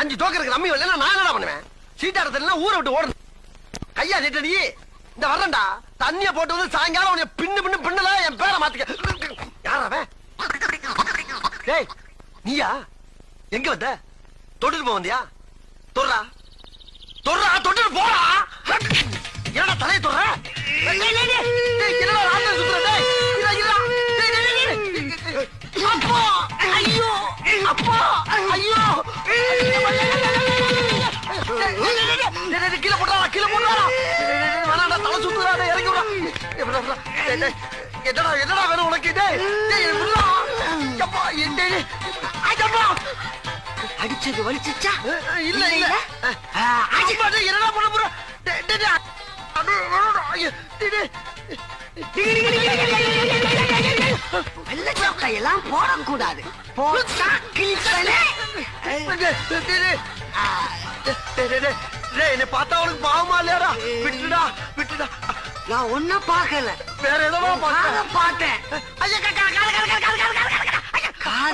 5 டோக்கருக்கு rummy வரல நான் என்னடா பண்ணுவேன்? சீட்டாடத்துல ஊரை விட்டு ஓடு. கையா நீட்டடி. இந்த வரண்டா. தண்ணிய போட்டு வந்து சாயங்காலம் உன்னை பின்னல என் பேரை மாத்திக்க. யார் அவன்? டேய் நீயா? எங்க வந்த? தொட்டுட்டு போ வந்தியா? தொடுறா தொட்டுட்டு போடா. என்னடா தலையை தொடுற? என்னடா ராத்திரி சுத்துற? டேய் அப்பா ஐயோ அப்பா ஐயோ கீழே போடுறா வேணாடா தலை சுத்துறா. இறங்கி விடா. என்னடா வேணும் உனக்கு? அடிச்சது வலிச்சுச்சா? இல்ல என்னடா பண்ண போற? வெள்ளை சட்டையெல்லாம் போடக்கூடாது. போட்டா கிழிப்பனே. என்ன பார்த்தா அவனுக்கு பாவமா இல்லையாடா? விட்டுடா. நான் ஒன்னும் பார்க்கல, வேற ஏதோ பார்த்தேன்.